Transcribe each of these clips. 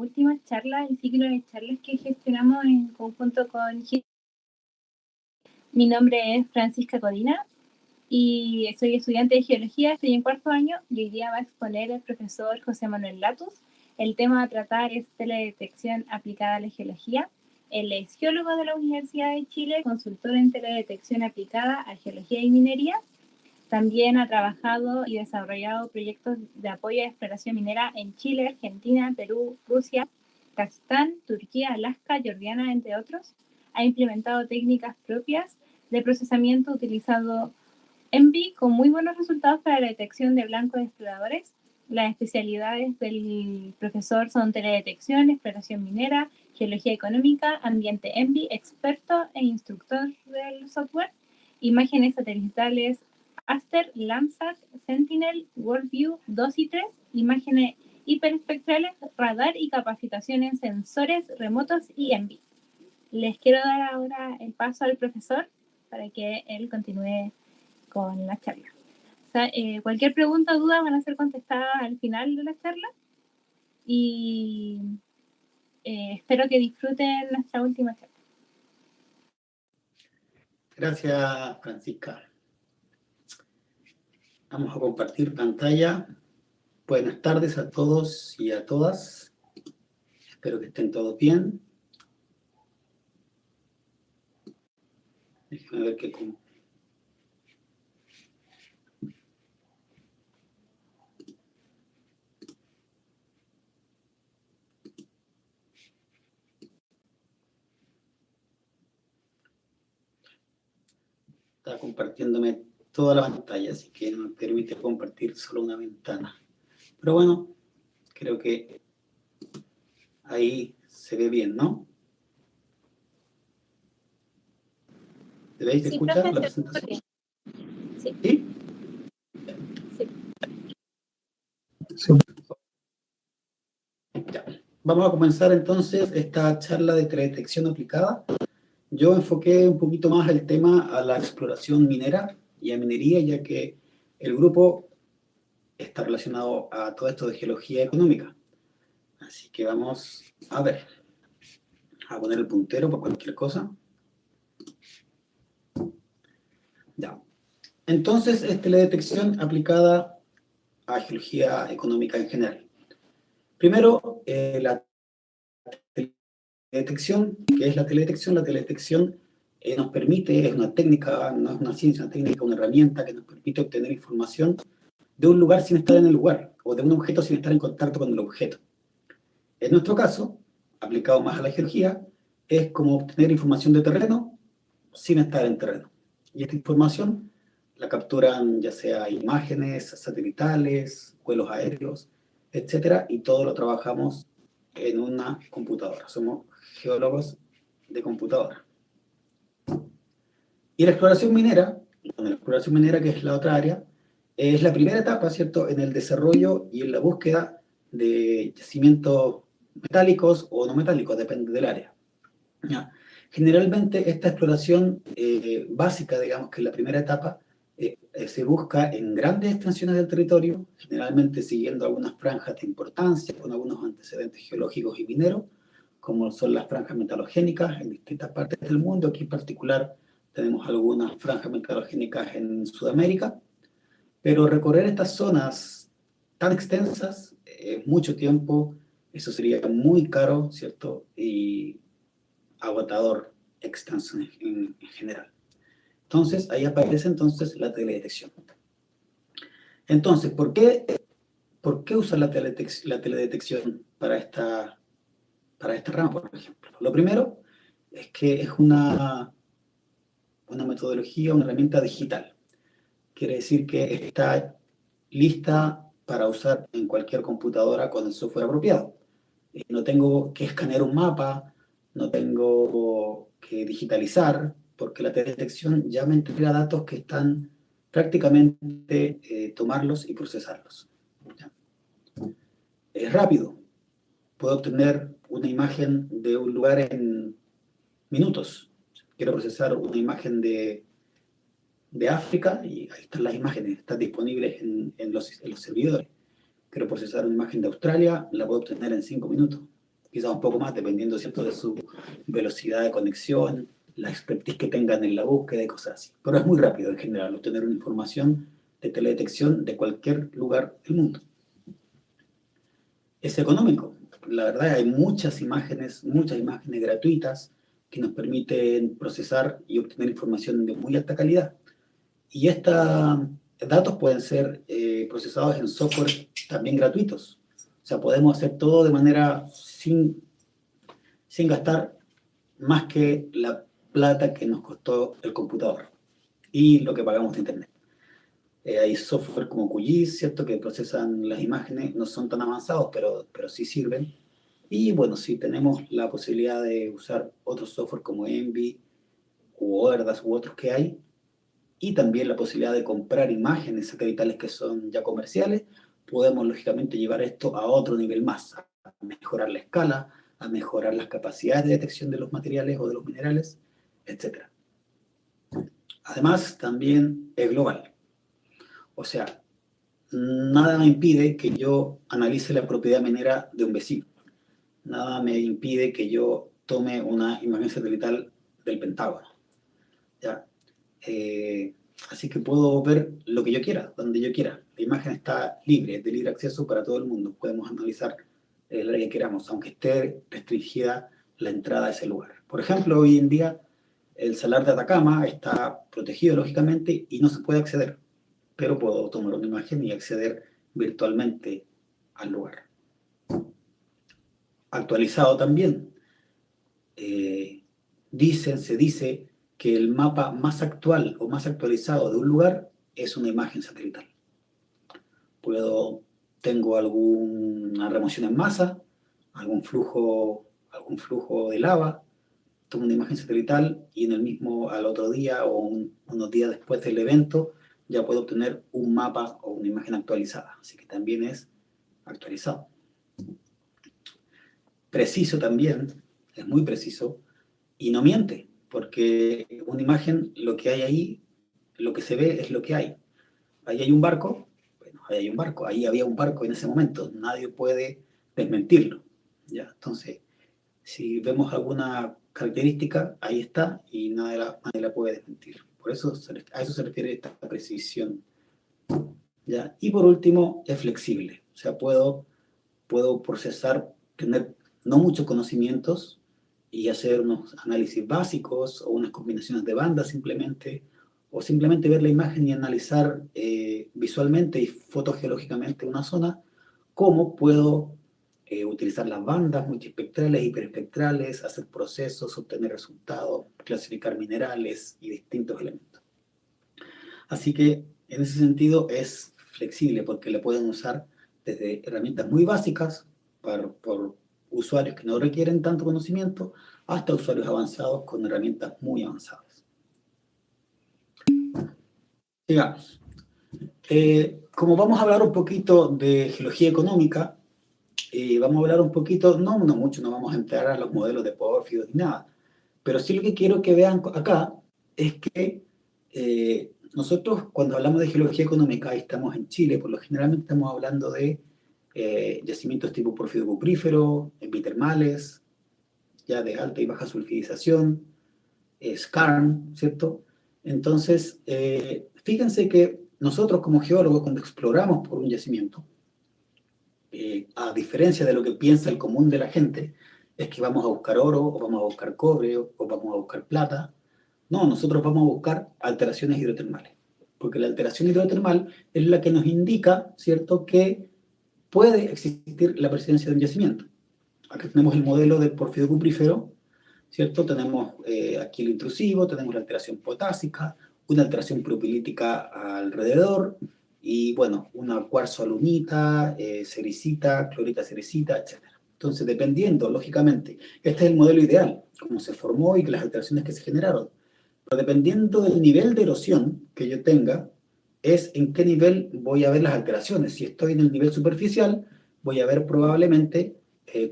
última charla, el ciclo de charlas que gestionamos en conjunto con GIS. Mi nombre es Francisca Codina y soy estudiante de Geología, estoy en cuarto año y hoy día va a exponer el profesor José Manuel Latus. El tema a tratar es teledetección aplicada a la geología. Él es geólogo de la Universidad de Chile, consultor en teledetección aplicada a geología y minería. También ha trabajado y desarrollado proyectos de apoyo a exploración minera en Chile, Argentina, Perú, Rusia, Kazajstán, Turquía, Alaska, Jordania, entre otros. Ha implementado técnicas propias de procesamiento utilizando ENVI con muy buenos resultados para la detección de blancos de exploradores. Las especialidades del profesor son teledetección, exploración minera, geología económica, ambiente ENVI, experto e instructor del software, imágenes satelitales Aster, Landsat, Sentinel, Worldview 2 y 3, imágenes hiperespectrales, radar y capacitación en sensores remotos y ENVI. Les quiero dar ahora el paso al profesor para que él continúe con la charla. O sea, cualquier pregunta o duda van a ser contestadas al final de la charla y espero que disfruten nuestra última charla. Gracias, Francisca. Vamos a compartir pantalla. Buenas tardes a todos y a todas. Espero que estén todos bien. Déjenme ver qué... Está compartiéndome toda la pantalla, así que no me permite compartir solo una ventana. Pero bueno, creo que ahí se ve bien, ¿no? ¿Debéis escuchar la presentación? Sí. ¿Sí? Sí. Ya. Vamos a comenzar entonces esta charla de teledetección aplicada. Yo enfoqué un poquito más el tema a la exploración minera y a minería, ya que el grupo está relacionado a todo esto de geología económica. Así que vamos a ver. A poner el puntero por cualquier cosa. Ya. Entonces, es teledetección aplicada a geología económica en general. Primero, la teledetección, ¿qué es la teledetección? La teledetección nos permite, es una técnica, no es una ciencia, una técnica, una herramienta que nos permite obtener información de un lugar sin estar en el lugar, o de un objeto sin estar en contacto con el objeto. En nuestro caso, aplicado más a la geología, es como obtener información de terreno sin estar en terreno. Y esta información la capturan ya sea imágenes satelitales, vuelos aéreos, etcétera, y todo lo trabajamos en una computadora. Somos geólogos de computadora. Y la exploración minera, que es la otra área, es la primera etapa, ¿cierto?, en el desarrollo y en la búsqueda de yacimientos metálicos o no metálicos, depende del área. ¿Ya? Generalmente esta exploración básica, digamos que en la primera etapa, se busca en grandes extensiones del territorio, generalmente siguiendo algunas franjas de importancia, con algunos antecedentes geológicos y mineros, como son las franjas metalogénicas en distintas partes del mundo. Aquí en particular tenemos algunas franjas metalogénicas en Sudamérica, pero recorrer estas zonas tan extensas es mucho tiempo, eso sería muy caro, ¿cierto? Y agotador, extenso en general. Entonces, ahí aparece entonces la teledetección. Entonces, ¿por qué usar la teledetección para esta rama, por ejemplo? Lo primero es que es una metodología, una herramienta digital. Quiere decir que está lista para usar en cualquier computadora con el software apropiado. No tengo que escanear un mapa, no tengo que digitalizar, porque la teledetección ya me entrega datos que están prácticamente tomarlos y procesarlos. ¿Ya? Es rápido. Puedo obtener una imagen de un lugar en minutos. Quiero procesar una imagen de África y ahí están las imágenes, están disponibles en los servidores. Quiero procesar una imagen de Australia, la puedo obtener en 5 minutos. quizás un poco más, dependiendo, ¿cierto?, de su velocidad de conexión, la expertise que tengan en la búsqueda y cosas así. Pero es muy rápido en general obtener una información de teledetección de cualquier lugar del mundo. Es económico. La verdad, hay muchas imágenes gratuitas que nos permiten procesar y obtener información de muy alta calidad. Y estos datos pueden ser procesados en software también gratuitos. O sea, podemos hacer todo de manera sin gastar más que la plata que nos costó el computador y lo que pagamos de internet. Hay software como QGIS, ¿cierto?, que procesan las imágenes, no son tan avanzados, pero sí sirven. Y bueno, sí tenemos la posibilidad de usar otros software como Envy u OERDAS u otros que hay, y también la posibilidad de comprar imágenes satelitales que son ya comerciales. Podemos lógicamente llevar esto a otro nivel más, a mejorar la escala, a mejorar las capacidades de detección de los materiales o de los minerales, etc. Además, también es global. O sea, nada me impide que yo analice la propiedad minera de un vecino. Nada me impide que yo tome una imagen satelital del Pentágono. ¿Ya? Así que puedo ver lo que yo quiera, donde yo quiera. La imagen está libre, es de libre acceso para todo el mundo. Podemos analizar el área que queramos, aunque esté restringida la entrada a ese lugar. Por ejemplo, hoy en día el Salar de Atacama está protegido, lógicamente, y no se puede acceder, pero puedo tomar una imagen y acceder virtualmente al lugar. Actualizado también. Se dice que el mapa más actual o más actualizado de un lugar es una imagen satelital. Tengo alguna remoción en masa, algún flujo de lava, tomo una imagen satelital y al otro día o unos días después del evento ya puedo obtener un mapa o una imagen actualizada. Así que también es actualizado. Preciso también, es muy preciso, y no miente, porque una imagen, lo que hay ahí, lo que se ve es lo que hay. Ahí hay un barco, bueno, ahí hay un barco, ahí había un barco en ese momento, nadie puede desmentirlo. ¿Ya? Entonces, si vemos alguna característica, ahí está y nadie la puede desmentir. Por eso a eso se refiere esta precisión. ¿Ya? Y por último, es flexible. O sea, puedo procesar, tener no muchos conocimientos y hacer unos análisis básicos o unas combinaciones de bandas simplemente, o simplemente ver la imagen y analizar visualmente y fotogeológicamente una zona, cómo puedo utilizar las bandas multiespectrales, hiperespectrales, hacer procesos, obtener resultados, clasificar minerales y distintos elementos. Así que en ese sentido es flexible porque le pueden usar desde herramientas muy básicas por usuarios que no requieren tanto conocimiento hasta usuarios avanzados con herramientas muy avanzadas. Digamos, como vamos a hablar un poquito de geología económica, vamos a hablar un poquito, no mucho, no vamos a entrar a los modelos de pórfidos ni nada, pero sí lo que quiero que vean acá es que nosotros cuando hablamos de geología económica y estamos en Chile, por lo generalmente estamos hablando de yacimientos tipo pórfido cuprífero, epitermales, ya de alta y baja sulfidización, skarn, ¿cierto? Entonces, fíjense que nosotros como geólogos cuando exploramos por un yacimiento, a diferencia de lo que piensa el común de la gente, es que vamos a buscar oro, o vamos a buscar cobre, o vamos a buscar plata. No, nosotros vamos a buscar alteraciones hidrotermales, porque la alteración hidrotermal es la que nos indica, ¿cierto?, que puede existir la presencia de un yacimiento. Aquí tenemos el modelo del pórfido cuprífero, ¿cierto? Tenemos aquí lo intrusivo, tenemos la alteración potásica, una alteración propilítica alrededor, y bueno, una cuarzo-alunita, sericita, clorita-sericita, etc. Entonces, dependiendo, lógicamente, este es el modelo ideal, cómo se formó y las alteraciones que se generaron. Pero dependiendo del nivel de erosión que yo tenga, es en qué nivel voy a ver las alteraciones. Si estoy en el nivel superficial, voy a ver probablemente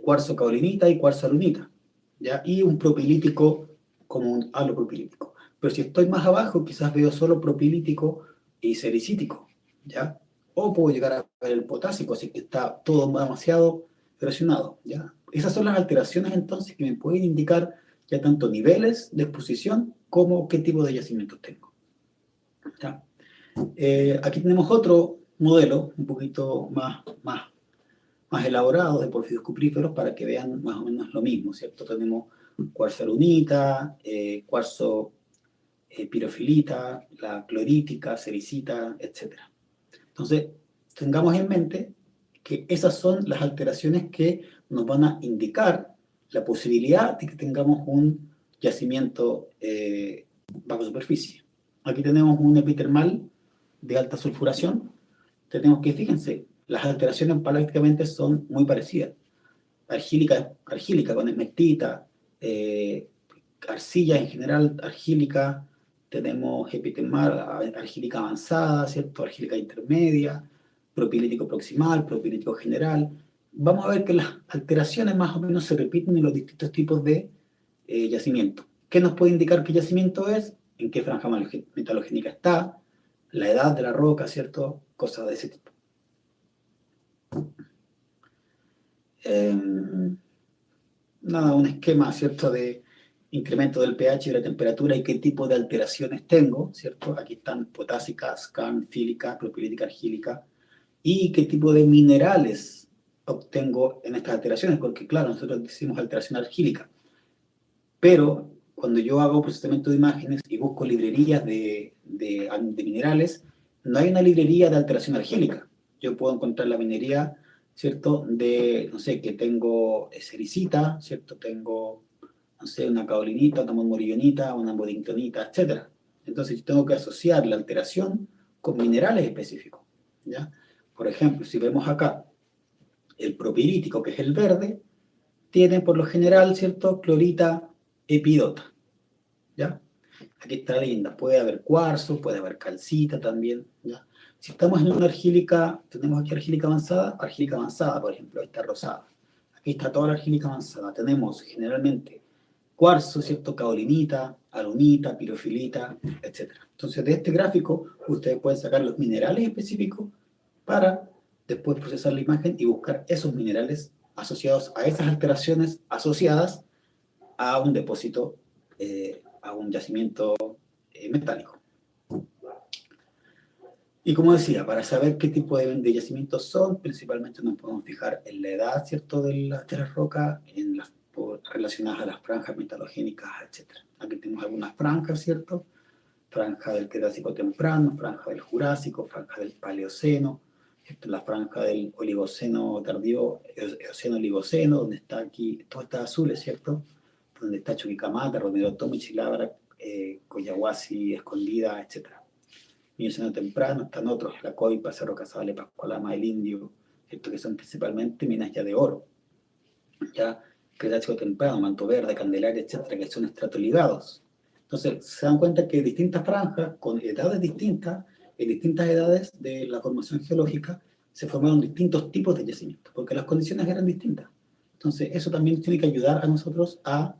cuarzo caolinita y cuarzo alunita, ¿ya? Y un propilítico como un halopropilítico. Pero si estoy más abajo, quizás veo solo propilítico y sericítico, ¿ya? O puedo llegar a ver el potásico, si que está todo demasiado erosionado, ¿ya? Esas son las alteraciones entonces que me pueden indicar ya tanto niveles de exposición como qué tipo de yacimientos tengo. ¿Ya? Aquí tenemos otro modelo un poquito más elaborado de porfidos cupríferos para que vean más o menos lo mismo, ¿cierto? Tenemos cuarzo alunita, cuarzo pirofilita, la clorítica, sericita, etc. Entonces, tengamos en mente que esas son las alteraciones que nos van a indicar la posibilidad de que tengamos un yacimiento bajo superficie. Aquí tenemos un epitermal de alta sulfuración. Tenemos que, fíjense, las alteraciones prácticamente son muy parecidas. Argílica con esmertita, arcilla en general argílica, tenemos epitermal, argílica avanzada, ¿cierto? Argílica intermedia, propilítico proximal, propilítico general. Vamos a ver que las alteraciones más o menos se repiten en los distintos tipos de yacimiento. ¿Qué nos puede indicar qué yacimiento es? ¿En qué franja metalogénica está? La edad de la roca, ¿cierto? Cosas de ese tipo. Nada, un esquema, ¿cierto? De incremento del pH y de la temperatura y qué tipo de alteraciones tengo, ¿cierto? Aquí están potásica, scanfílica, propilítica, argílica, y qué tipo de minerales obtengo en estas alteraciones, porque claro, nosotros decimos alteración argílica, pero cuando yo hago procesamiento de imágenes y busco librerías de minerales, no hay una librería de alteración argílica. Yo puedo encontrar la minería, ¿cierto? De, no sé, que tengo sericita, ¿cierto? Tengo, no sé, una caolinita, una morillonita, una boddingtonita, etc. Entonces yo tengo que asociar la alteración con minerales específicos, ¿ya? Por ejemplo, si vemos acá el propirítico, que es el verde, tiene por lo general, ¿cierto? Clorita epidota, ¿ya? Aquí está linda, puede haber cuarzo, puede haber calcita también, ¿ya? Si estamos en una argílica, tenemos aquí argílica avanzada, por ejemplo, esta rosada. Aquí está toda la argílica avanzada. Tenemos generalmente cuarzo, ¿cierto? Caolinita, alunita, pirofilita, etc. Entonces, de este gráfico, ustedes pueden sacar los minerales específicos para después procesar la imagen y buscar esos minerales asociados a esas alteraciones asociadas a un depósito, a un yacimiento metálico. Y como decía, para saber qué tipo de yacimientos son, principalmente nos podemos fijar en la edad, ¿cierto?, de las rocas, relacionadas a las franjas metalogénicas, etc. Aquí tenemos algunas franjas, ¿cierto? Franja del Cretácico temprano, franja del Jurásico, franja del Paleoceno, la franja del Oligoceno tardío, Eoceno-Oligoceno, donde está aquí, todo está azul, ¿cierto? Donde está Chuquicamata, Romero Tomi, Chilabra, Coyahuasi, Escondida, etc. Mioceno temprano, están otros, la Coipa, Cerro Casale, Pascualama, el Indio, ¿cierto? Que son principalmente minas ya de oro. Ya Cretácico temprano, Manto Verde, Candelaria, etcétera, que son estratoligados. Entonces, se dan cuenta que distintas franjas, con edades distintas, en distintas edades de la formación geológica, se formaron distintos tipos de yacimientos, porque las condiciones eran distintas. Entonces, eso también tiene que ayudar a nosotros a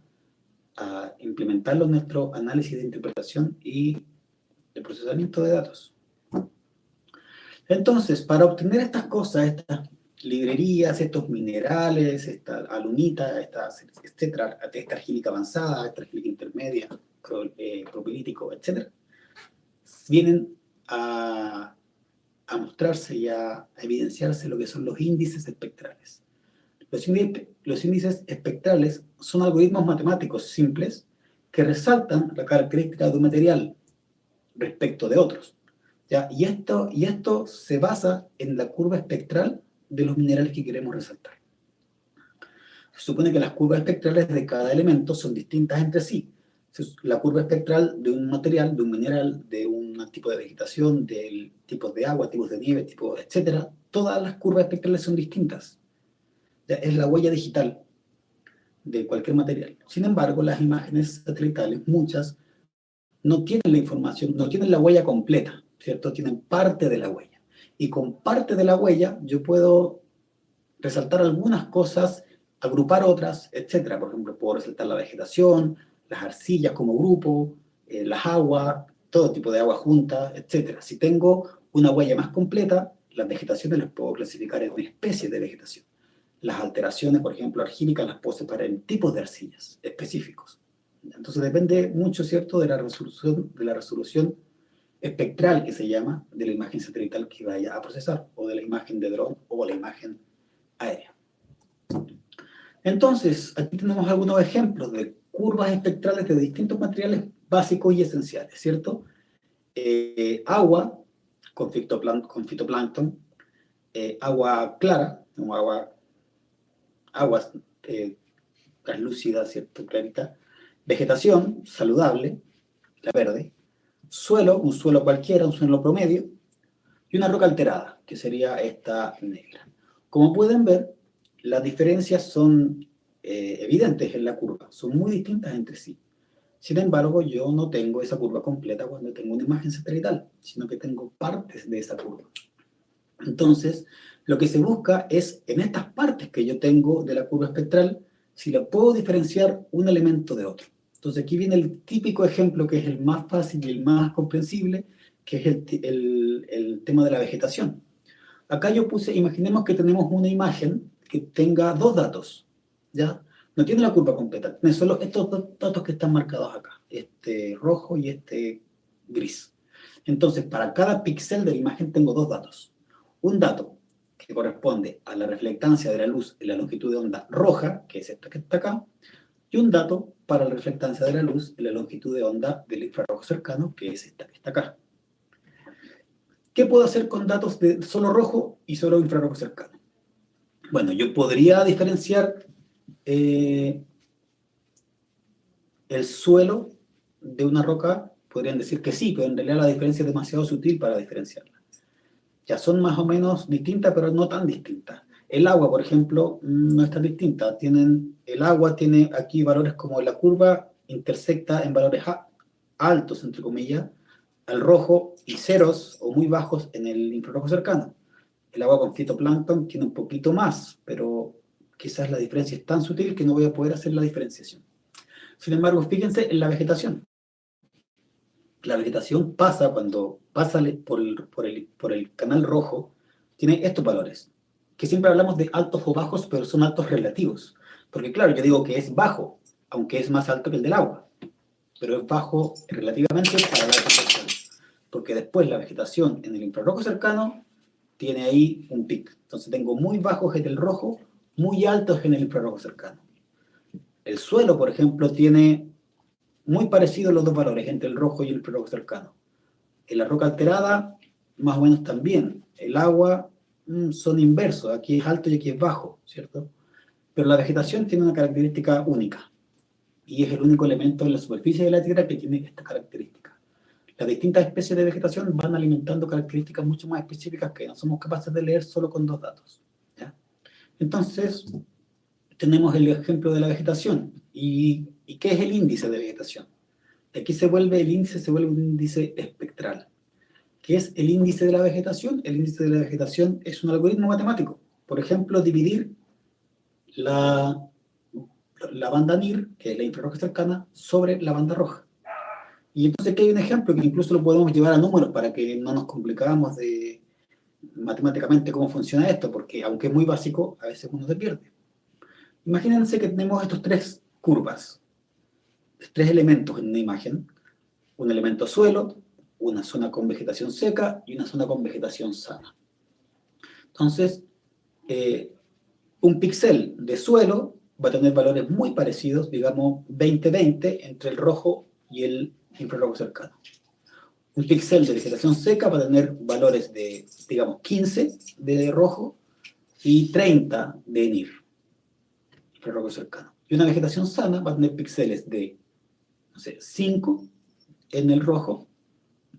implementarlo en nuestro análisis de interpretación y de procesamiento de datos. Entonces, para obtener estas cosas, estas librerías, estos minerales, esta alunita, etcétera, esta argílica avanzada, esta argílica intermedia, propilítico, etcétera, vienen a mostrarse y a evidenciarse lo que son los índices espectrales. Los índices espectrales son algoritmos matemáticos simples que resaltan la característica de un material respecto de otros. ¿Ya? Y esto se basa en la curva espectral de los minerales que queremos resaltar. Se supone que las curvas espectrales de cada elemento son distintas entre sí. La curva espectral de un material, de un mineral, de un tipo de vegetación, de tipos de agua, tipos de nieve, tipos, etc. Todas las curvas espectrales son distintas. ¿Ya? Es la huella digital de cualquier material. Sin embargo, las imágenes satelitales, muchas, no tienen la información, no tienen la huella completa, ¿cierto? Tienen parte de la huella. Y con parte de la huella yo puedo resaltar algunas cosas, agrupar otras, etc. Por ejemplo, puedo resaltar la vegetación, las arcillas como grupo, las aguas, todo tipo de agua junta, etc. Si tengo una huella más completa, las vegetaciones las puedo clasificar en una especie de vegetación. las alteraciones, por ejemplo, argínicas, las puedo separar en tipos de arcillas específicos. Entonces depende mucho, ¿cierto?, de la resolución espectral, que se llama, de la imagen satelital que vaya a procesar, o de la imagen de dron, o la imagen aérea. Entonces, aquí tenemos algunos ejemplos de curvas espectrales de distintos materiales básicos y esenciales, ¿cierto? Agua con fitoplancton, agua clara, como aguas translúcida, ¿cierto? Clarita. Vegetación saludable, la verde. Suelo, un suelo cualquiera, un suelo promedio. Y una roca alterada, que sería esta negra. Como pueden ver, las diferencias son evidentes en la curva, son muy distintas entre sí. Sin embargo, yo no tengo esa curva completa cuando tengo una imagen satelital, sino que tengo partes de esa curva. Entonces, lo que se busca es, en estas partes que yo tengo de la curva espectral, si la puedo diferenciar un elemento de otro. Entonces, aquí viene el típico ejemplo que es el más fácil y el más comprensible, que es el tema de la vegetación. Acá yo puse, imaginemos que tenemos una imagen que tenga dos datos, ¿ya? No tiene la curva completa, tiene solo estos dos datos que están marcados acá, este rojo y este gris. Entonces, para cada píxel de la imagen tengo dos datos. Un dato que corresponde a la reflectancia de la luz en la longitud de onda roja, que es esta que está acá, y un dato para la reflectancia de la luz en la longitud de onda del infrarrojo cercano, que es esta que está acá. ¿Qué puedo hacer con datos de solo rojo y solo infrarrojo cercano? Bueno, yo podría diferenciar el suelo de una roca, podrían decir que sí, pero en realidad la diferencia es demasiado sutil para diferenciarla. Ya son más o menos distintas, pero no tan distintas. El agua, por ejemplo, no es tan distinta. El agua tiene aquí valores como la curva intersecta en valores altos, entre comillas, al rojo y ceros o muy bajos en el infrarrojo cercano. El agua con fitoplancton tiene un poquito más, pero quizás la diferencia es tan sutil que no voy a poder hacer la diferenciación. Sin embargo, fíjense en la vegetación. La vegetación pasa cuando pasa por el canal rojo, tiene estos valores, que siempre hablamos de altos o bajos, pero son altos relativos. Porque claro, yo digo que es bajo, aunque es más alto que el del agua, pero es bajo relativamente para la vegetación. Porque después la vegetación en el infrarrojo cercano tiene ahí un pic. Entonces tengo muy bajos en el rojo, muy altos en el infrarrojo cercano. El suelo, por ejemplo, tiene muy parecidos los dos valores entre el rojo y el infrarrojo cercano. En la roca alterada, más o menos también. El agua son inversos, aquí es alto y aquí es bajo, ¿cierto? Pero la vegetación tiene una característica única y es el único elemento en la superficie de la Tierra que tiene esta característica. Las distintas especies de vegetación van alimentando características mucho más específicas que no somos capaces de leer solo con dos datos, ¿ya? Entonces, tenemos el ejemplo de la vegetación. ¿Y qué es el índice de vegetación? Aquí el índice se vuelve un índice espectral. ¿Qué es el índice de la vegetación? El índice de la vegetación es un algoritmo matemático. Por ejemplo, dividir la banda NIR, que es la infrarroja cercana, sobre la banda roja. Y entonces aquí hay un ejemplo que incluso lo podemos llevar a números para que no nos complicamos de matemáticamente cómo funciona esto, porque aunque es muy básico, a veces uno se pierde. Imagínense que tenemos estos tres curvas, tres elementos en una imagen, un elemento suelo, una zona con vegetación seca y una zona con vegetación sana. Entonces, un píxel de suelo va a tener valores muy parecidos, digamos 20-20, entre el rojo y el infrarrojo cercano. Un píxel de vegetación seca va a tener valores de, digamos, 15 de rojo y 30 de NIR, infrarrojo cercano. Y una vegetación sana va a tener píxeles de, no sé, 5 en el rojo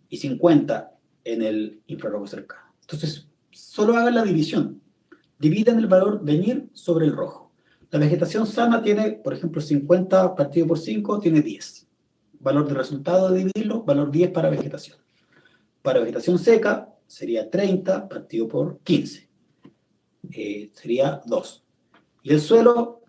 y 50 en el infrarrojo cercano. Entonces, solo hagan la división. Dividen el valor de NIR sobre el rojo. La vegetación sana tiene, por ejemplo, 50 partido por 5, tiene 10. Valor de resultado de dividirlo, valor 10 para vegetación. Para vegetación seca sería 30 partido por 15. Sería 2. Y el suelo,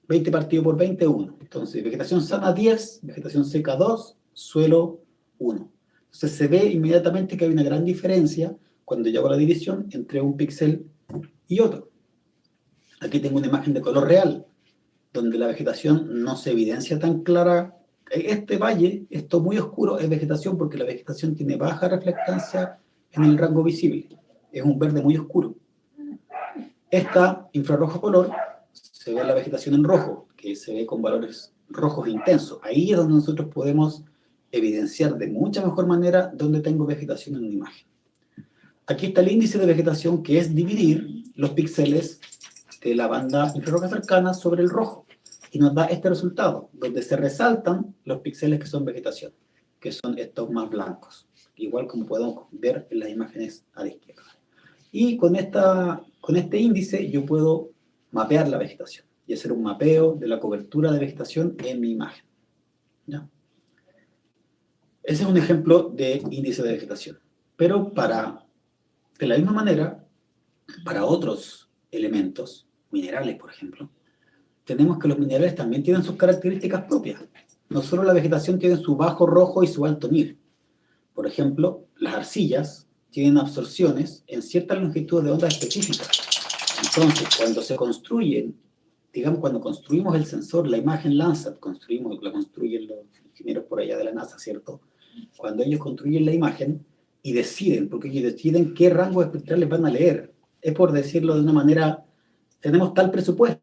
20 partido por 20, 1. Entonces, vegetación sana 10, vegetación seca 2, suelo 1. Entonces se ve inmediatamente que hay una gran diferencia cuando yo hago la división entre un píxel y otro. Aquí tengo una imagen de color real, donde la vegetación no se evidencia tan clara. Este valle, esto muy oscuro, es vegetación porque la vegetación tiene baja reflectancia en el rango visible. Es un verde muy oscuro. Esta infrarrojo color se ve la vegetación en rojo, que se ve con valores rojos intensos. Ahí es donde nosotros podemos evidenciar de mucha mejor manera dónde tengo vegetación en una imagen. Aquí está el índice de vegetación, que es dividir los píxeles de la banda infrarroja cercana sobre el rojo. Y nos da este resultado, donde se resaltan los píxeles que son vegetación, que son estos más blancos, igual como podemos ver en las imágenes a la izquierda. Y con este índice yo puedo mapear la vegetación y hacer un mapeo de la cobertura de vegetación en mi imagen. ¿Ya? Ese es un ejemplo de índice de vegetación. Pero de la misma manera, para otros elementos, minerales por ejemplo, tenemos que los minerales también tienen sus características propias. No solo la vegetación tiene su bajo rojo y su alto NIR. Por ejemplo, las arcillas tienen absorciones en ciertas longitudes de onda específicas. Entonces, cuando se construyen, digamos, cuando construimos el sensor, la imagen Landsat, la construyen los ingenieros por allá de la NASA, ¿cierto? Cuando ellos construyen la imagen y deciden, porque ellos deciden qué rangos espectrales van a leer, es por decirlo de una manera, tenemos tal presupuesto,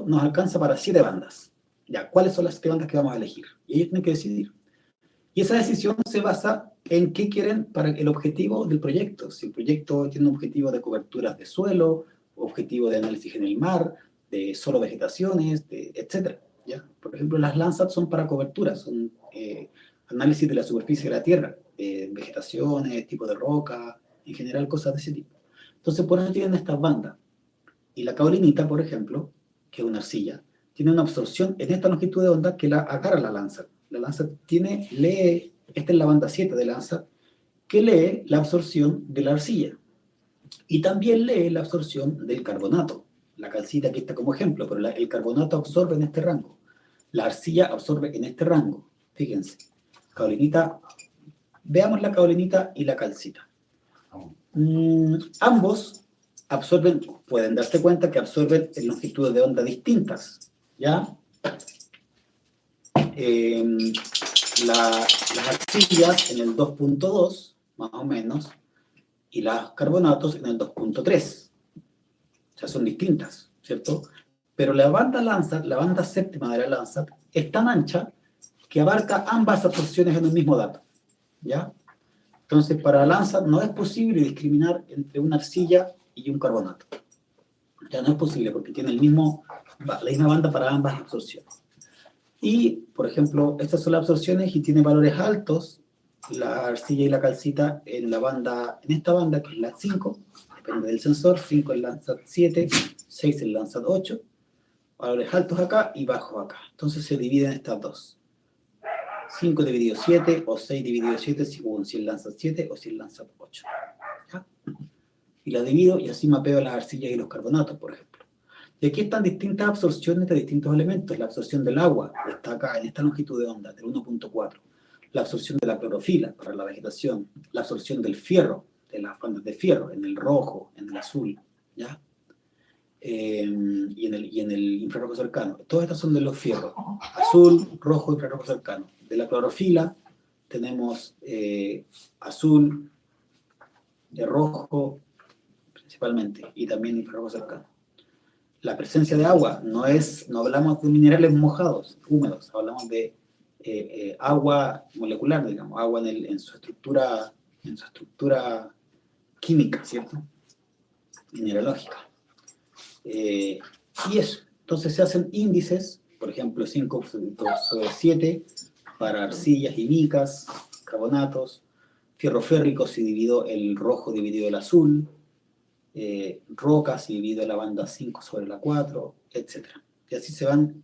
nos alcanza para 7 bandas. Ya, ¿cuáles son las 7 bandas que vamos a elegir? Y ellos tienen que decidir. Y esa decisión se basa en qué quieren para el objetivo del proyecto. Si el proyecto tiene un objetivo de coberturas de suelo, objetivo de análisis en el mar, de solo vegetaciones, etc. ¿Ya? Por ejemplo, las Landsat son para coberturas, son análisis de la superficie de la Tierra, vegetaciones, tipo de roca, en general cosas de ese tipo. Entonces, por eso tienen estas bandas. Y la caolinita, por ejemplo, que es una arcilla, tiene una absorción en esta longitud de onda que la agarra la Landsat. La Landsat lee, esta es la banda 7 de Landsat, que lee la absorción de la arcilla. Y también lee la absorción del carbonato. La calcita aquí está como ejemplo, pero el carbonato absorbe en este rango. La arcilla absorbe en este rango. Fíjense. Caolinita. Veamos la caolinita y la calcita. Ambos absorben, pueden darse cuenta que absorben en longitudes de onda distintas. ¿Ya? Las arcillas en el 2.2, más o menos, y los carbonatos en el 2.3. O sea, son distintas, ¿cierto? Pero la banda Landsat, la banda séptima de la Landsat, es tan ancha que abarca ambas absorciones en un mismo dato. ¿Ya? Entonces, para la Landsat no es posible discriminar entre una arcilla y un carbonato. Ya no es posible porque tiene la misma banda para ambas absorciones. Y, por ejemplo, estas son las absorciones y tiene valores altos, la arcilla y la calcita en esta banda, que es la 5, depende del sensor, 5 en Landsat 7, 6 en Landsat 8, valores altos acá y bajos acá. Entonces se dividen estas dos. 5 dividido 7 o 6 dividido 7 según si es Landsat 7 o si es Landsat 8. ¿Ya? Y la divido y así mapeo las arcillas y los carbonatos, por ejemplo. Y aquí están distintas absorciones de distintos elementos. La absorción del agua está acá, en esta longitud de onda, del 1.4. La absorción de la clorofila para la vegetación. La absorción del fierro, de las bandas de fierro, en el rojo, en el azul, ¿ya? Y en el infrarrojo cercano. Todas estas son de los fierros. Azul, rojo, infrarrojo cercano. De la clorofila tenemos azul, de rojo, principalmente, y también infrarrojo cercano. La presencia de agua, no hablamos de minerales mojados, húmedos, hablamos de agua molecular, digamos, agua en su estructura química, ¿cierto? Mineralógica. Y eso, entonces se hacen índices, por ejemplo, 5 sobre 7 para arcillas y micas, carbonatos, fierro férrico si divido el rojo dividido el azul, rocas y divido la banda 5 sobre la 4, etc. Y así se van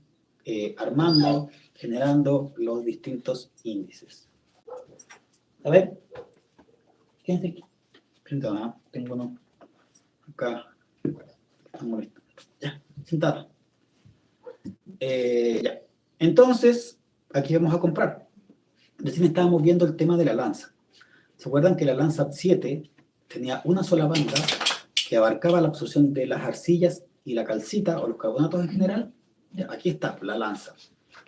armando, generando los distintos índices. A ver, quédense aquí. Tengo uno acá. Ya, sentado. Ya. Entonces, aquí vamos a comprar. Recién estábamos viendo el tema de la Landsat. ¿Se acuerdan que la Landsat 7 tenía una sola banda que abarcaba la absorción de las arcillas y la calcita, o los carbonatos en general, ya, aquí está la Landsat.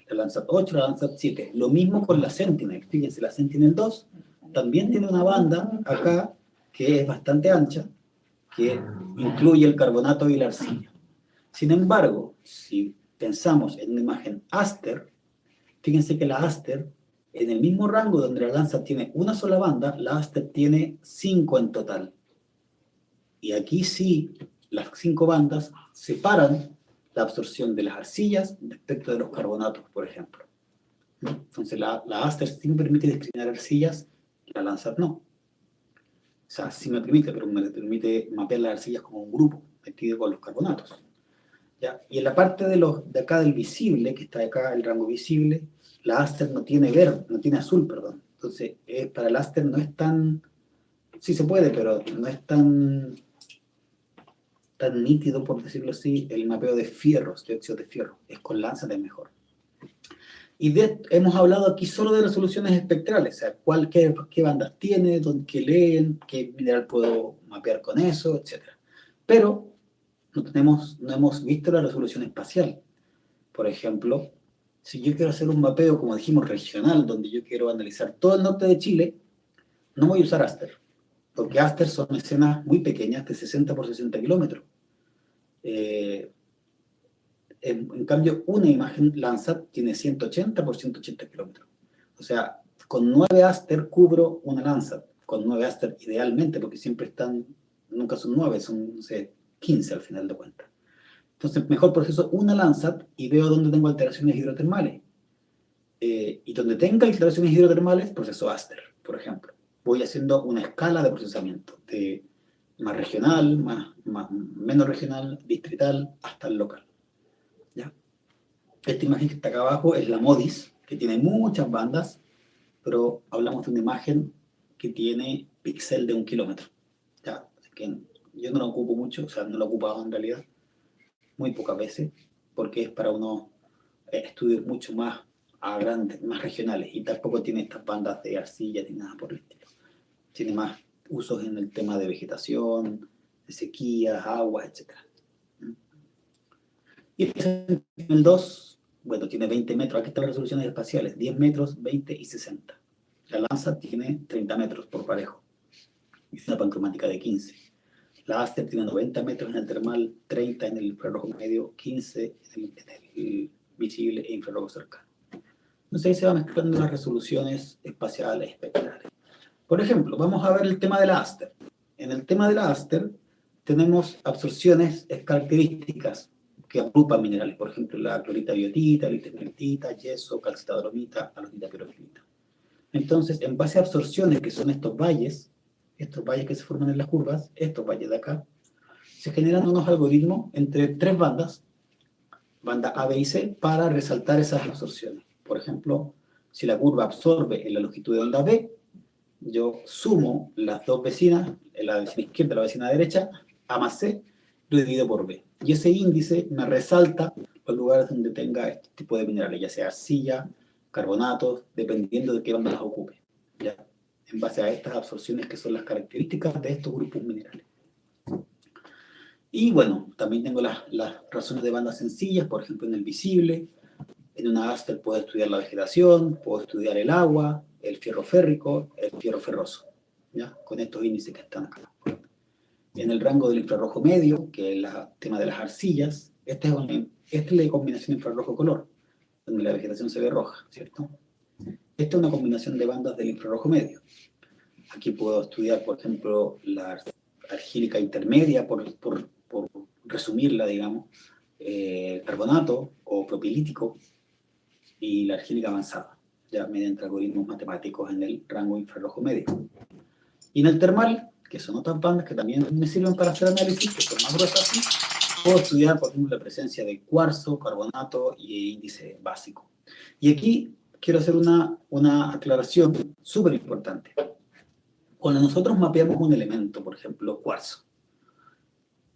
La Landsat 8, la Landsat 7. Lo mismo con la Sentinel. Fíjense, la Sentinel 2 también tiene una banda acá que es bastante ancha, que incluye el carbonato y la arcilla. Sin embargo, si pensamos en una imagen Aster, fíjense que la Aster, en el mismo rango donde la Landsat tiene una sola banda, la Aster tiene 5 en total. Y aquí sí, las 5 bandas separan la absorción de las arcillas respecto de los carbonatos, por ejemplo. Entonces la Aster sí me permite discriminar arcillas, la Landsat no. O sea, sí me permite, pero me permite mapear las arcillas como un grupo, metido con los carbonatos. ¿Ya? Y en la parte de acá del visible, que está acá el rango visible, la Aster no tiene verde, no tiene azul, perdón. Entonces, para el Aster no es tan... Sí se puede, pero no es tan nítido, por decirlo así, el mapeo de fierros, de óxidos de fierro. Es con Landsat es mejor. Y hemos hablado aquí solo de resoluciones espectrales, o sea, qué bandas tiene, qué leen, qué mineral puedo mapear con eso, etc. Pero no hemos visto la resolución espacial. Por ejemplo, si yo quiero hacer un mapeo, como dijimos, regional, donde yo quiero analizar todo el norte de Chile, no voy a usar Aster, porque Aster son escenas muy pequeñas, de 60 por 60 kilómetros. En cambio, una imagen Landsat tiene 180 por 180 kilómetros. O sea, con 9 Aster cubro una Landsat. Con 9 Aster idealmente, porque siempre están, nunca son 9, son, no sé, 15 al final de cuentas. Entonces, mejor proceso una Landsat y veo dónde tengo alteraciones hidrotermales. Y donde tenga alteraciones hidrotermales, proceso Aster, por ejemplo. Voy haciendo una escala de procesamiento, de más regional, menos regional, distrital, hasta el local. ¿Ya? Esta imagen que está acá abajo es la MODIS, que tiene muchas bandas, pero hablamos de una imagen que tiene píxel de 1 kilómetro. ¿Ya? Así que yo no la ocupo mucho, o sea, no la he ocupado en realidad, muy pocas veces, porque es para unos estudios mucho más grandes, más regionales, y tampoco tiene estas bandas de arcilla ni nada por el estilo. Tiene más usos en el tema de vegetación, de sequías, aguas, etc. Y el 2, bueno, tiene 20 metros. Aquí están las resoluciones espaciales, 10 metros, 20 y 60. La Landsat tiene 30 metros por parejo. Y una pancromática de 15. La Aster tiene 90 metros en el termal, 30 en el infrarrojo medio, 15 en el visible e infrarrojo cercano. Entonces ahí se van mezclando las resoluciones espaciales espectrales. Por ejemplo, vamos a ver el tema de la Aster. En el tema de la Aster tenemos absorciones características que agrupan minerales, por ejemplo, la clorita biotita, lignitita, yeso, calcita dolomita, alunita pirofilita. Entonces, en base a absorciones, que son estos valles que se forman en las curvas, estos valles de acá, se generan unos algoritmos entre 3 bandas, banda A, B y C, para resaltar esas absorciones. Por ejemplo, si la curva absorbe en la longitud de onda B, yo sumo las dos vecinas, la vecina izquierda y la vecina derecha, A más C, lo divido por B. Y ese índice me resalta los lugares donde tenga este tipo de minerales, ya sea arcilla, carbonatos, dependiendo de qué banda las ocupe, ¿ya? En base a estas absorciones que son las características de estos grupos minerales. Y bueno, también tengo las razones de bandas sencillas, por ejemplo en el visible. En una Aster puedo estudiar la vegetación, puedo estudiar el agua, el fierro férrico, el fierro ferroso, ¿ya? Con estos índices que están acá. En el rango del infrarrojo medio, que es el tema de las arcillas, esta es la combinación infrarrojo-color, donde la vegetación se ve roja, ¿cierto? Esta es una combinación de bandas del infrarrojo medio. Aquí puedo estudiar, por ejemplo, la argílica intermedia, por resumirla, digamos, carbonato o propilítico, y la argílica avanzada, ya mediante algoritmos matemáticos en el rango infrarrojo medio. Y en el termal, que son otras bandas que también me sirven para hacer análisis, que son más gruesas, puedo estudiar, por ejemplo, la presencia de cuarzo, carbonato y índice básico. Y aquí quiero hacer una aclaración súper importante. Cuando nosotros mapeamos un elemento, por ejemplo, cuarzo,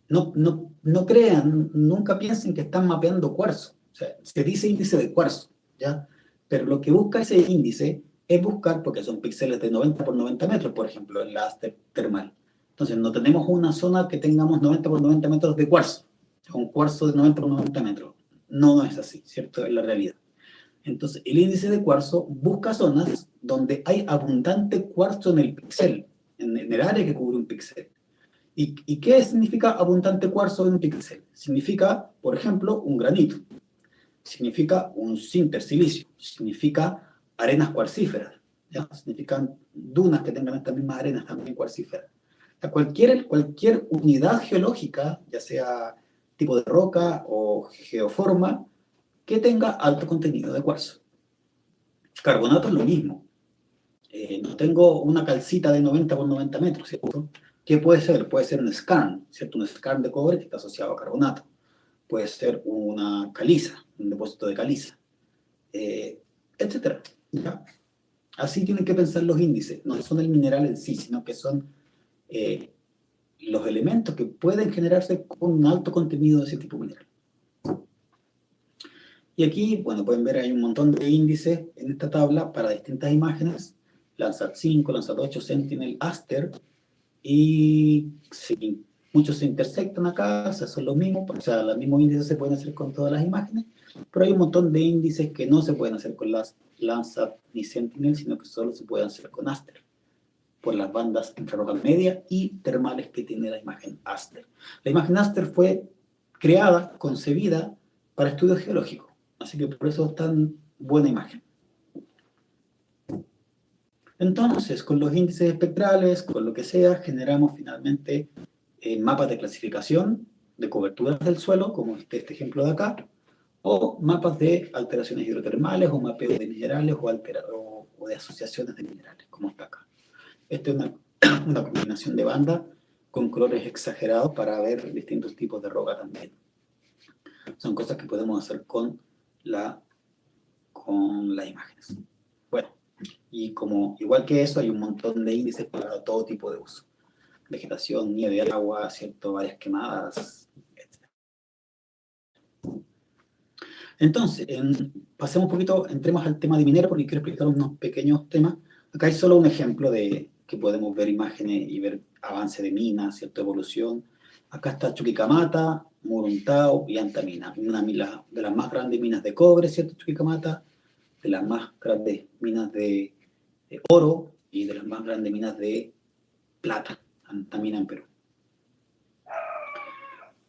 no crean, nunca piensen que están mapeando cuarzo. O sea, se dice índice de cuarzo, ¿ya? Pero lo que busca ese índice es buscar, porque son píxeles de 90 por 90 metros, por ejemplo, en la Aster termal. Entonces, no tenemos una zona que tengamos 90 por 90 metros de cuarzo. un cuarzo de 90 por 90 metros. No, no es así, ¿cierto? Es la realidad. Entonces, el índice de cuarzo busca zonas donde hay abundante cuarzo en el píxel, en el área que cubre un píxel. ¿Y qué significa abundante cuarzo en un píxel? Significa, por ejemplo, un granito. Significa un sintersilicio. Significa arenas cuarcíferas. ¿Ya? Significan dunas que tengan estas mismas arenas también cuarcíferas. Cualquier unidad geológica, ya sea tipo de roca o geoforma, que tenga alto contenido de cuarzo. Carbonato es lo mismo. No tengo una calcita de 90 por 90 metros, ¿cierto? ¿Qué puede ser? Puede ser un skarn, ¿cierto? Un skarn de cobre que está asociado a carbonato. Puede ser una caliza, un depósito de caliza, etcétera. ¿Ya? Así tienen que pensar los índices. No son el mineral en sí, sino que son los elementos que pueden generarse con un alto contenido de ese tipo de mineral. Y aquí, bueno, pueden ver hay un montón de índices en esta tabla para distintas imágenes. Landsat 5, Landsat 8, Sentinel, Aster, y sí, muchos se intersectan acá, o sea, son los mismos, o sea, los mismos índices se pueden hacer con todas las imágenes, pero hay un montón de índices que no se pueden hacer con las Landsat ni Sentinel, sino que solo se pueden hacer con Aster, por las bandas infrarrojas media y termales que tiene la imagen Aster. La imagen Aster fue creada, concebida para estudios geológicos, así que por eso es tan buena imagen. Entonces, con los índices espectrales, con lo que sea, generamos finalmente mapas de clasificación de coberturas del suelo, como este ejemplo de acá, o mapas de alteraciones hidrotermales, o mapeos de minerales, o de asociaciones de minerales, como está acá. Esta es una combinación de bandas con colores exagerados para ver distintos tipos de roca también. Son cosas que podemos hacer con las imágenes. Bueno, y igual que eso, hay un montón de índices para todo tipo de uso. Vegetación, nieve, agua, ¿cierto? Áreas quemadas, etc. Entonces, pasemos un poquito, entremos al tema de minero, porque quiero explicar unos pequeños temas. Acá hay solo un ejemplo de que podemos ver imágenes y ver avance de minas, ¿cierto? Evolución. Acá está Chuquicamata, Muruntao y Antamina, una de las más grandes minas de cobre, ¿cierto? Chuquicamata, de las más grandes minas de oro y de las más grandes minas de plata, Antamina en Perú.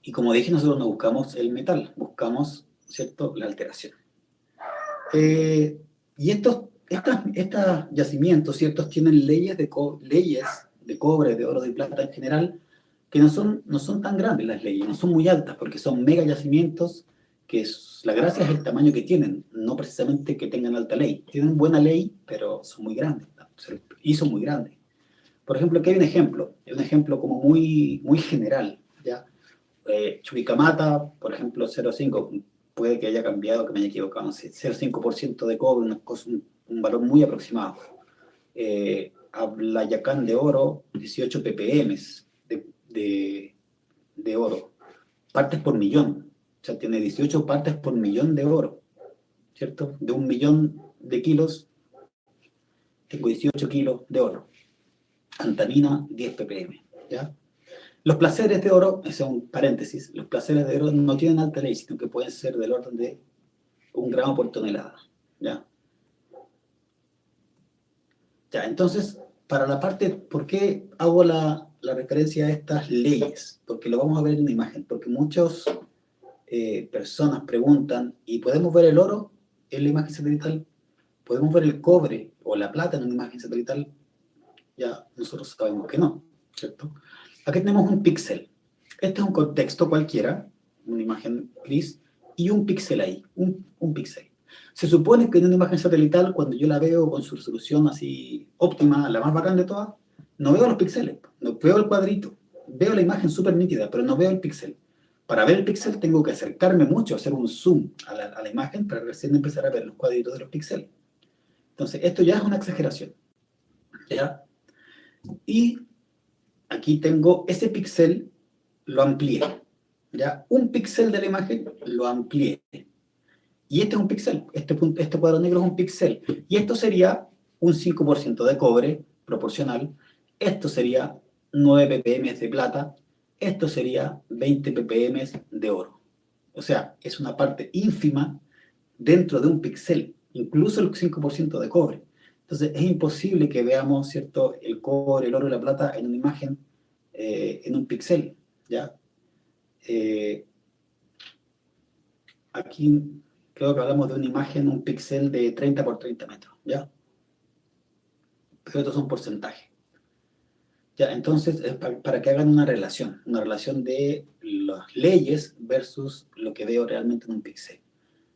Y como dije, nosotros no buscamos el metal, buscamos, ¿cierto?, la alteración. Y estos yacimientos, ¿cierto?, tienen leyes de cobre, de oro, de plata en general, que no son tan grandes las leyes, no son muy altas, porque son mega yacimientos, que la gracia es el tamaño que tienen, no precisamente que tengan alta ley. Tienen buena ley, pero son muy grandes, y son muy grandes. Por ejemplo, aquí hay un ejemplo como muy, muy general, ¿ya? Chuquicamata, por ejemplo, 0,5, puede que haya cambiado, que me haya equivocado, no sé, 0,5% de cobre, un valor muy aproximado. Ablayacán de oro, 18 ppm de oro, partes por millón, o sea, tiene 18 partes por millón de oro, ¿cierto? De 1 millón de kilos, tengo 18 kilos de oro. Antamina, 10 ppm, ¿ya? Los placeres de oro, ese es un paréntesis, los placeres de oro no tienen alta ley, sino que pueden ser del orden de 1 gramo por tonelada, ¿ya? Ya, entonces, para la parte, ¿por qué hago la referencia a estas leyes? Porque lo vamos a ver en una imagen, porque muchas personas preguntan, ¿y podemos ver el oro en la imagen satelital? ¿Podemos ver el cobre o la plata en una imagen satelital? Ya nosotros sabemos que no, ¿cierto? Aquí tenemos un píxel. Este es un contexto cualquiera, una imagen gris, y un píxel ahí, un píxel. Se supone que en una imagen satelital, cuando yo la veo con su resolución así óptima, la más bacán de todas, no veo los píxeles, no veo el cuadrito, veo la imagen súper nítida, pero no veo el píxel. Para ver el píxel tengo que acercarme mucho, hacer un zoom a la imagen para recién empezar a ver los cuadritos de los píxeles. Entonces, esto ya es una exageración, ¿ya? Y aquí tengo ese píxel, lo amplié, ¿ya? Un píxel de la imagen lo amplié. Y este es un píxel, este cuadro negro es un píxel. Y esto sería un 5% de cobre proporcional, esto sería 9 ppm de plata, esto sería 20 ppm de oro. O sea, es una parte ínfima dentro de un píxel, incluso el 5% de cobre. Entonces, es imposible que veamos, ¿cierto?, el cobre, el oro y la plata en una imagen, en un píxel, ¿ya? Aquí creo que hablamos de una imagen, un píxel de 30 por 30 metros, ¿ya? Pero estos son porcentajes. Ya, entonces, es para que hagan una relación de las leyes versus lo que veo realmente en un píxel.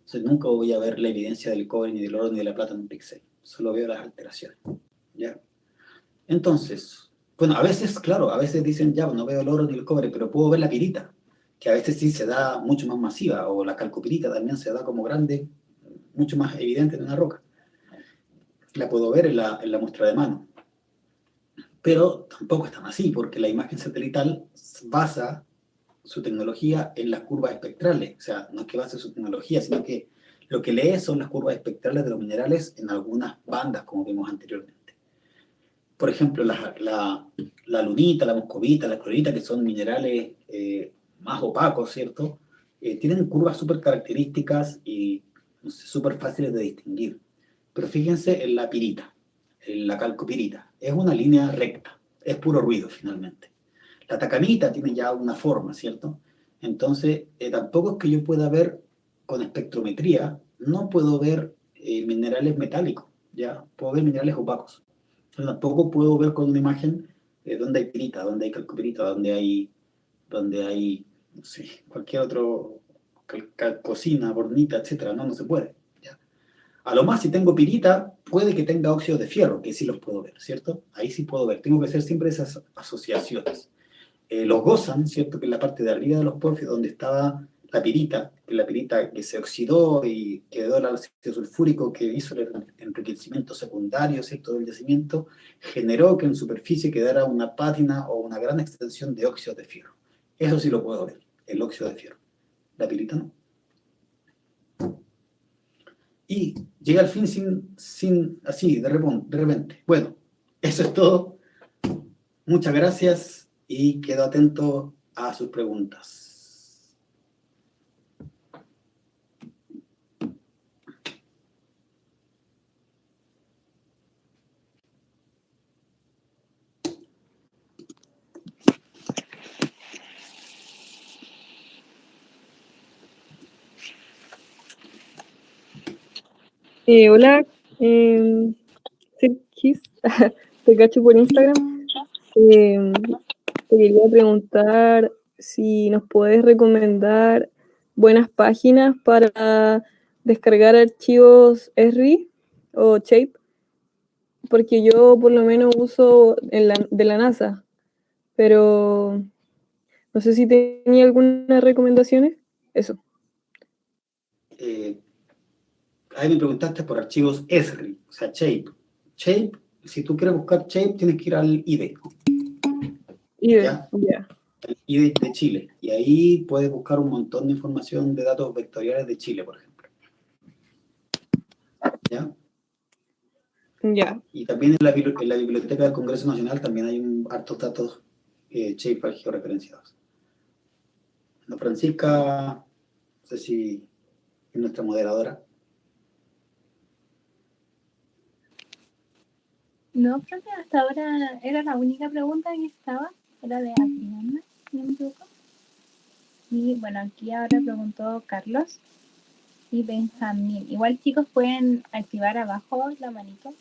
Entonces, nunca voy a ver la evidencia del cobre, ni del oro, ni de la plata en un píxel. Solo veo las alteraciones, ¿ya? Entonces, bueno, a veces, claro, a veces dicen, ya, no veo el oro ni el cobre, pero puedo ver la pirita, que a veces sí se da mucho más masiva, o la calcopirita también se da como grande, mucho más evidente en una roca. La puedo ver en la muestra de mano. Pero tampoco es tan así, porque la imagen satelital basa su tecnología en las curvas espectrales. O sea, no es que base su tecnología, sino que lo que lee son las curvas espectrales de los minerales en algunas bandas, como vimos anteriormente. Por ejemplo, la lunita, la moscovita, la clorita, que son minerales más opacos, ¿cierto? Tienen curvas súper características y no sé, súper fáciles de distinguir. Pero fíjense en la pirita, en la calcopirita. Es una línea recta, es puro ruido finalmente. La tacanita tiene ya una forma, ¿cierto? Entonces, tampoco es que yo pueda ver con espectrometría, no puedo ver minerales metálicos, ¿ya? Puedo ver minerales opacos. Entonces, tampoco puedo ver con una imagen donde hay pirita, donde hay calcopirita, donde hay, no sé, cualquier otro, calcosina, bornita, etcétera. No, no se puede. ¿Ya? A lo más, si tengo pirita, puede que tenga óxidos de fierro, que sí los puedo ver, ¿cierto? Ahí sí puedo ver. Tengo que hacer siempre esas asociaciones. Los gozan, ¿cierto? Que es la parte de arriba de los porfios, donde estaba la pirita que se oxidó y quedó el ácido sulfúrico que hizo el enriquecimiento secundario, ¿cierto?, del yacimiento, generó que en superficie quedara una pátina o una gran extensión de óxidos de fierro. Eso sí lo puedo ver, el óxido de fierro. La pirita no. Y llega al fin sin así, de repente. Bueno, eso es todo. Muchas gracias y quedo atento a sus preguntas. Hola, Sergis, te cacho por Instagram. Te quería preguntar si nos puedes recomendar buenas páginas para descargar archivos SRI o Shape, porque yo por lo menos uso de la NASA, pero no sé si tenía algunas recomendaciones. Eso. Ahí me preguntaste por archivos ESRI, o sea, Shape. Shape, si tú quieres buscar Shape, tienes que ir al IDE, ¿ya? Ya. El IDE de Chile. Y ahí puedes buscar un montón de información de datos vectoriales de Chile, por ejemplo. ¿Ya? Ya. Y también en la Biblioteca del Congreso Nacional también hay hartos datos Shape georreferenciados. La Francisca, no sé si es nuestra moderadora. No, creo que hasta ahora era la única pregunta que estaba, era de Adriana, si no me equivoco. Y bueno, aquí ahora preguntó Carlos y Benjamín. Igual chicos pueden activar abajo la manito,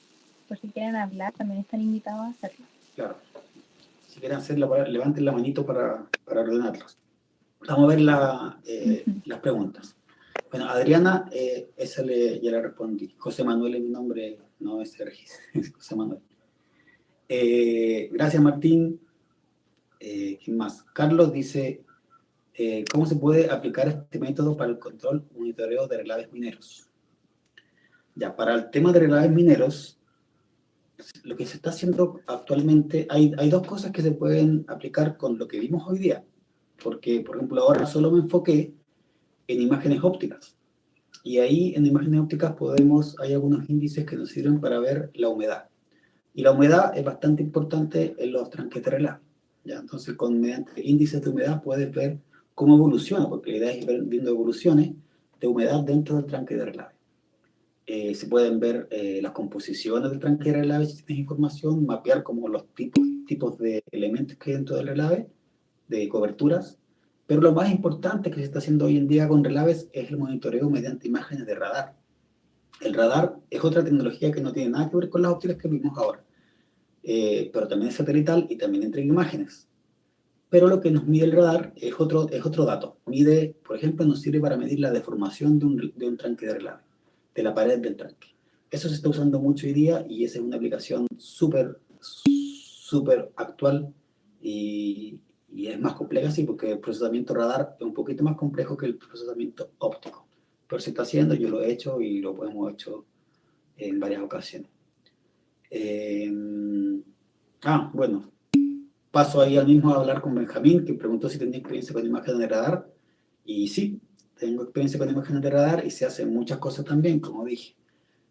por si quieren hablar, también están invitados a hacerlo. Claro. Si quieren hacerla, levanten la manito para ordenarlos. Vamos a ver las preguntas. Bueno, Adriana, ya le respondí. José Manuel es mi nombre, no es Sergis, es José Manuel. Gracias, Martín. ¿Quién más? Carlos dice, ¿cómo se puede aplicar este método para el control monitoreo de relaves mineros? Ya, para el tema de relaves mineros, lo que se está haciendo actualmente, hay dos cosas que se pueden aplicar con lo que vimos hoy día. Porque, por ejemplo, ahora solo me enfoqué en imágenes ópticas. Y ahí en imágenes ópticas hay algunos índices que nos sirven para ver la humedad. Y la humedad es bastante importante en los tranques de relave. ¿Ya? Entonces, mediante índices de humedad puedes ver cómo evoluciona, porque la idea es ir viendo evoluciones de humedad dentro del tranque de relave. Se pueden ver las composiciones del tranque de relave si tienes información, mapear como los tipos de elementos que hay dentro del relave, de coberturas, pero lo más importante que se está haciendo hoy en día con relaves es el monitoreo mediante imágenes de radar. El radar es otra tecnología que no tiene nada que ver con las ópticas que vimos ahora, pero también es satelital y también entrega imágenes. Pero lo que nos mide el radar es otro dato. Mide, por ejemplo, nos sirve para medir la deformación de un tranque de relave, de la pared del tranque. Eso se está usando mucho hoy día y esa es una aplicación súper actual y es más compleja, sí, porque el procesamiento radar es un poquito más complejo que el procesamiento óptico. Pero se está haciendo, yo lo he hecho y lo hemos hecho en varias ocasiones. Bueno, paso ahí al mismo a hablar con Benjamín, que preguntó si tenía experiencia con imágenes de radar. Y sí, tengo experiencia con imágenes de radar y se hacen muchas cosas también, como dije.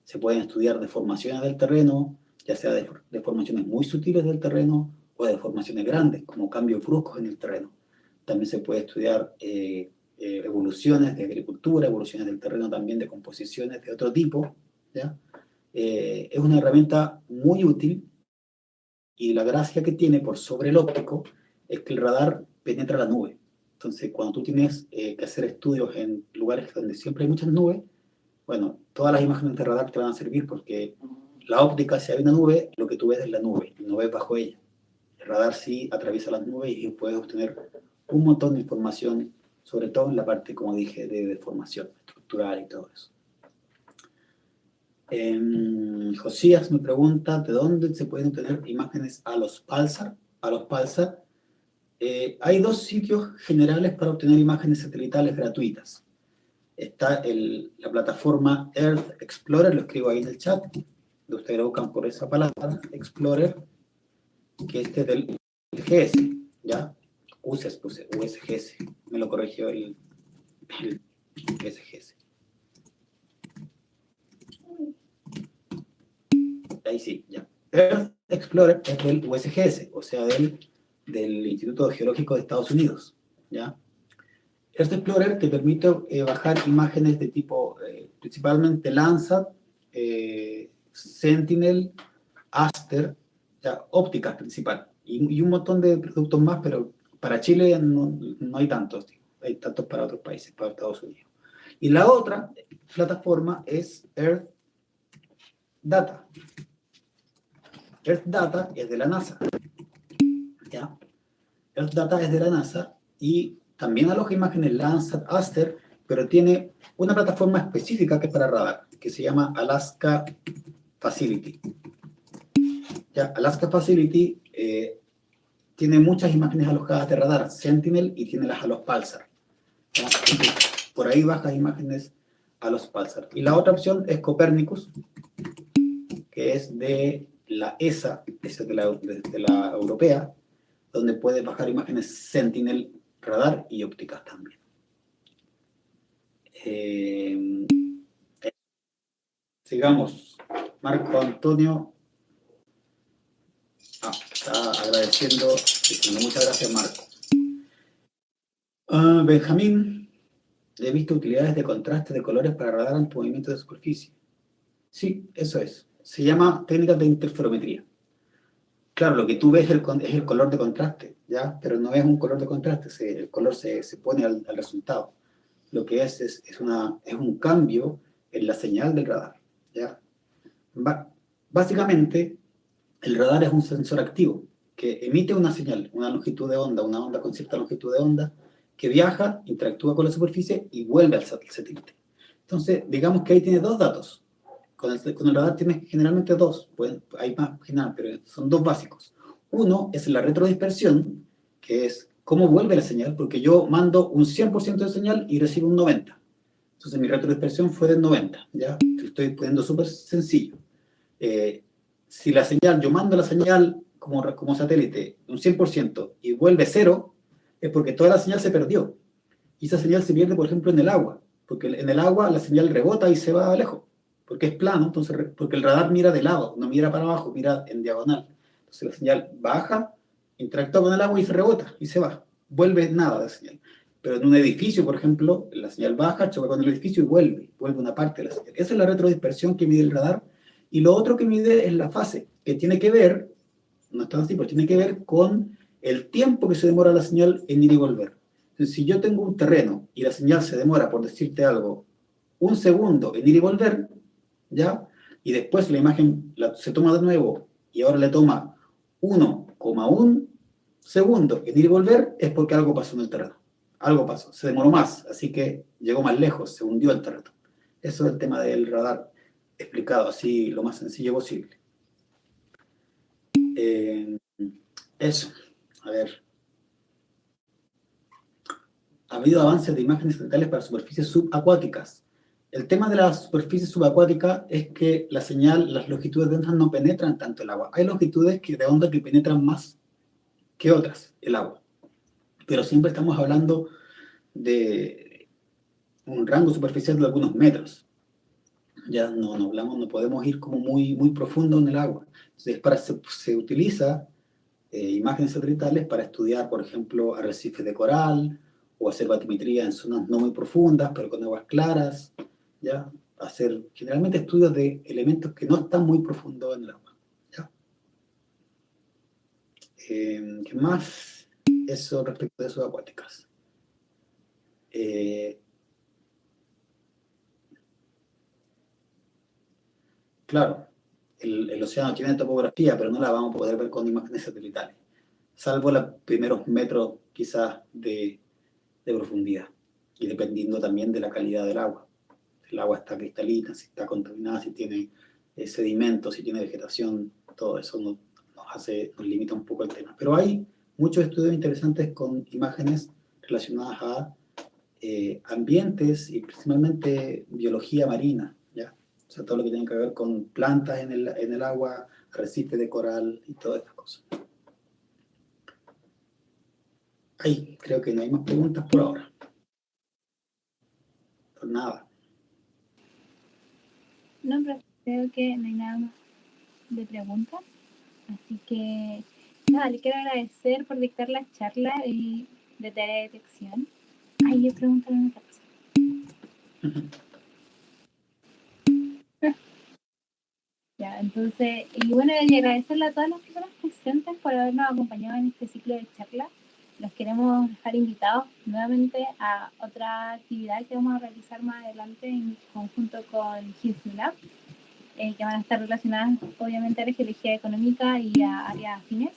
Se pueden estudiar deformaciones del terreno, ya sea deformaciones muy sutiles del terreno o deformaciones grandes, como cambios bruscos en el terreno. También se puede estudiar evoluciones de agricultura, evoluciones del terreno también de composiciones de otro tipo, ¿ya? Es una herramienta muy útil y la gracia que tiene por sobre el óptico es que el radar penetra la nube. Entonces, cuando tú tienes que hacer estudios en lugares donde siempre hay muchas nubes, bueno, todas las imágenes de radar te van a servir porque la óptica, si hay una nube, lo que tú ves es la nube, y no ves bajo ella. El radar sí atraviesa las nubes y puedes obtener un montón de información, sobre todo en la parte, como dije, de deformación estructural y todo eso. Josías me pregunta de dónde se pueden obtener imágenes a los pulsar. Hay dos sitios generales para obtener imágenes satelitales gratuitas. Está la plataforma Earth Explorer, lo escribo ahí en el chat, ustedes lo buscan por esa palabra, Explorer, que este es del GS, ¿ya? USGS, me lo corrigió el SGS. Ahí sí, ya. Earth Explorer es del USGS, o sea, del Instituto Geológico de Estados Unidos, ¿ya? Earth Explorer te permite bajar imágenes de tipo, principalmente Landsat, Sentinel, Aster, ya, ópticas principal, y un montón de productos más, pero para Chile no hay tantos, hay tantos para otros países, para Estados Unidos. Y la otra plataforma es Earth Data. Earth Data es de la NASA, ¿ya? Earth Data es de la NASA y también aloja imágenes Landsat, Aster, pero tiene una plataforma específica que es para radar, que se llama Alaska Facility. Ya, Alaska Facility tiene muchas imágenes alojadas de radar, Sentinel, y tiene las a los pulsar. ¿Ya? Por ahí bajas imágenes a los pulsar. Y la otra opción es Copernicus, que es de la ESA, es de la europea, donde puedes bajar imágenes Sentinel, radar y ópticas también. Sigamos. Marco Antonio está agradeciendo, diciendo muchas gracias, Marco. Benjamín, he visto utilidades de contraste de colores para radar ante movimiento de superficie. Sí, eso es. Se llama técnicas de interferometría. Claro, lo que tú ves es el color de contraste, ¿ya? Pero no es un color de contraste, el color se pone al resultado. Lo que es un cambio en la señal del radar, ¿ya? Básicamente, el radar es un sensor activo que emite una señal, una longitud de onda, una onda con cierta longitud de onda, que viaja, interactúa con la superficie y vuelve al satélite. Entonces, digamos que ahí tiene dos datos. Con el radar tienes generalmente dos, hay más general, pero son dos básicos. Uno es la retrodispersión, que es cómo vuelve la señal, porque yo mando un 100% de señal y recibo un 90%. Entonces mi retrodispersión fue del 90%, ¿ya? Te estoy poniendo súper sencillo. Si la señal, yo mando la señal como satélite un 100% y vuelve 0, es porque toda la señal se perdió. Y esa señal se pierde, por ejemplo, en el agua, porque en el agua la señal rebota y se va lejos, porque es plano, entonces, porque el radar mira de lado, no mira para abajo, mira en diagonal. Entonces la señal baja, interactúa con el agua y se rebota y se va. Vuelve nada de señal. Pero en un edificio, por ejemplo, la señal baja, choca con el edificio y vuelve una parte de la señal. Esa es la retrodispersión que mide el radar. Y lo otro que mide es la fase, que tiene que ver, no es tan así, pero tiene que ver con el tiempo que se demora la señal en ir y volver. Entonces, si yo tengo un terreno y la señal se demora, por decirte algo, 1 segundo en ir y volver, ¿ya? Y después la imagen se toma de nuevo y ahora le toma 1,1 segundo en ir y volver, es porque algo pasó en el terreno. Algo pasó, se demoró más, así que llegó más lejos, se hundió el terreno. Eso es el tema del radar, explicado así lo más sencillo posible. Eso, a ver. Ha habido avances de imágenes satelitales para superficies subacuáticas. El tema de la superficie subacuática es que la señal, las longitudes de onda no penetran tanto el agua. Hay longitudes de onda que penetran más que otras el agua. Pero siempre estamos hablando de un rango superficial de algunos metros. Ya no hablamos, no podemos ir como muy profundo en el agua. Entonces, se utiliza imágenes satelitales para estudiar, por ejemplo, arrecifes de coral, o hacer batimetría en zonas no muy profundas, pero con aguas claras, ¿ya? Hacer generalmente estudios de elementos que no están muy profundos en el agua, ¿ya? ¿Qué más? Eso respecto de subacuáticas. Claro, el océano tiene topografía, pero no la vamos a poder ver con imágenes satelitales, salvo los primeros metros quizás de profundidad, y dependiendo también de la calidad del agua. Si el agua está cristalina, si está contaminada, si tiene sedimentos, si tiene vegetación, todo eso nos limita un poco el tema. Pero hay muchos estudios interesantes con imágenes relacionadas a ambientes y principalmente biología marina, ¿ya? O sea, todo lo que tiene que ver con plantas en el agua, arrecifes de coral y todas estas cosas. Ahí, creo que no hay más preguntas por ahora. Por nada. No, pero creo que no hay nada más de preguntas. Así que, nada, le quiero agradecer por dictar la charla y de tarea de detección. Ay, yo pregunto una otra cosa. Ya, entonces, y bueno, y agradecerle a todas las personas presentes por habernos acompañado en este ciclo de charla. Los queremos dejar invitados nuevamente a otra actividad que vamos a realizar más adelante en conjunto con HISMLab, que van a estar relacionadas obviamente a la geología económica y a áreas afines.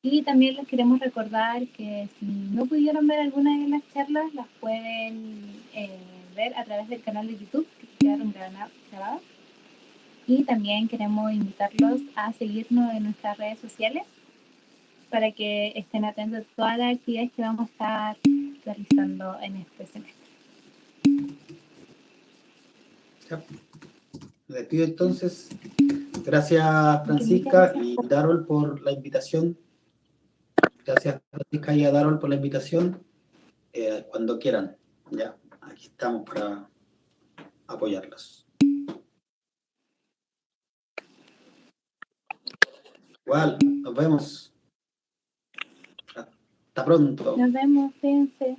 Y también les queremos recordar que si no pudieron ver alguna de las charlas, las pueden ver a través del canal de YouTube que quedaron grabadas. Y también queremos invitarlos a seguirnos en nuestras redes sociales para que estén atentos a todas las actividades que vamos a estar realizando en este semestre. Ya. Me despido entonces. Gracias, Francisca y Darol, por la invitación. Gracias, Francisca y a Darol, por la invitación. Cuando quieran, ya, aquí estamos para apoyarlos. Igual, nos vemos. Hasta pronto. Nos vemos, fíjense.